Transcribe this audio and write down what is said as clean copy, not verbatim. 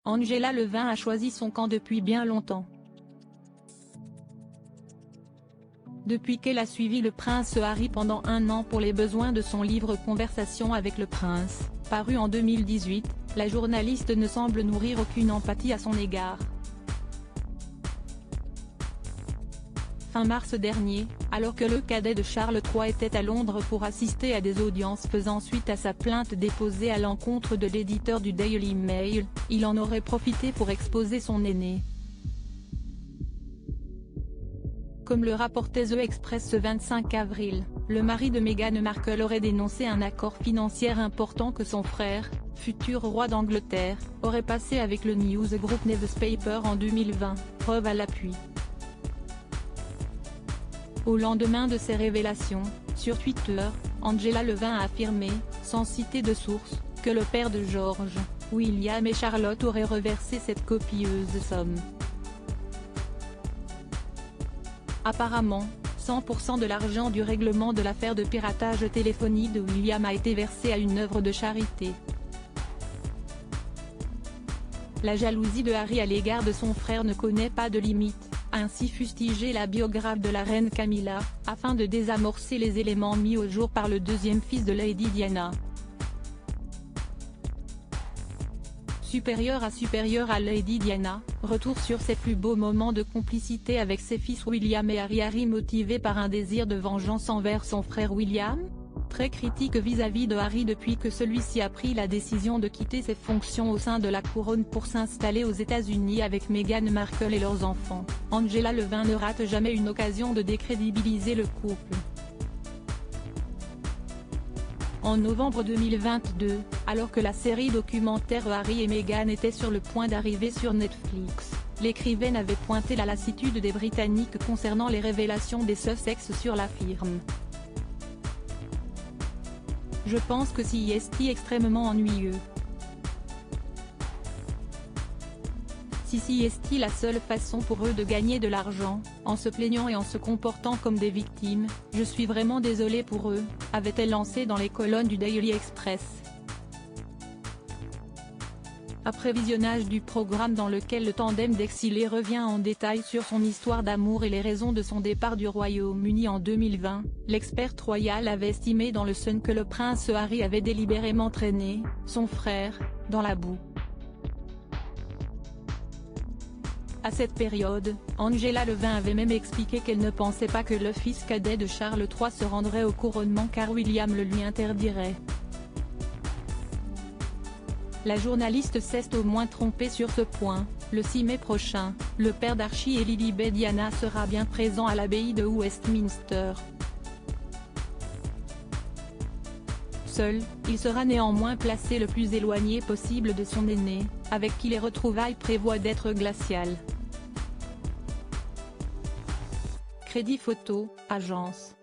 Angela Levin a choisi son camp depuis bien longtemps. Depuis qu'elle a suivi le prince Harry pendant un an pour les besoins de son livre Conversation avec le prince, paru en 2018, la journaliste ne semble nourrir aucune empathie à son égard. Fin mars dernier, alors que le cadet de Charles III était à Londres pour assister à des audiences faisant suite à sa plainte déposée à l'encontre de l'éditeur du Daily Mail, il en aurait profité pour exposer son aîné. Comme le rapportait The Express ce 25 avril, le mari de Meghan Markle aurait dénoncé un accord financier important que son frère, futur roi d'Angleterre, aurait passé avec le news group Newspaper en 2020, preuve à l'appui. Au lendemain de ces révélations, sur Twitter, Angela Levin a affirmé, sans citer de source, que le père de George, William et Charlotte aurait reversé cette copieuse somme. Apparemment, 100% de l'argent du règlement de l'affaire de piratage téléphonique de William a été versé à une œuvre de charité. La jalousie de Harry à l'égard de son frère ne connaît pas de limite, a ainsi fustigé la biographe de la reine Camilla, afin de désamorcer les éléments mis au jour par le deuxième fils de Lady Diana. Supérieur à Lady Diana, retour sur ses plus beaux moments de complicité avec ses fils William et Harry. Harry motivé par un désir de vengeance envers son frère William ? Très critique vis-à-vis de Harry depuis que celui-ci a pris la décision de quitter ses fonctions au sein de la couronne pour s'installer aux États-Unis avec Meghan Markle et leurs enfants, Angela Levin ne rate jamais une occasion de décrédibiliser le couple. En novembre 2022, alors que la série documentaire Harry et Meghan était sur le point d'arriver sur Netflix, l'écrivaine avait pointé la lassitude des Britanniques concernant les révélations des Sussex sur la firme. Je pense que c'est extrêmement ennuyeux. Si c'est la seule façon pour eux de gagner de l'argent, en se plaignant et en se comportant comme des victimes, je suis vraiment désolée pour eux, avait-elle lancé dans les colonnes du Daily Express. Après visionnage du programme dans lequel le tandem d'exilés revient en détail sur son histoire d'amour et les raisons de son départ du Royaume-Uni en 2020, l'experte royale avait estimé dans le Sun que le prince Harry avait délibérément traîné son frère dans la boue. À cette période, Angela Levin avait même expliqué qu'elle ne pensait pas que le fils cadet de Charles III se rendrait au couronnement car William le lui interdirait. La journaliste s'est au moins trompée sur ce point. Le 6 mai prochain, le père d'Archie et Lilibet Diana sera bien présent à l'abbaye de Westminster. Seul, il sera néanmoins placé le plus éloigné possible de son aîné, avec qui les retrouvailles prévoient d'être glaciales. Crédit photo, agence.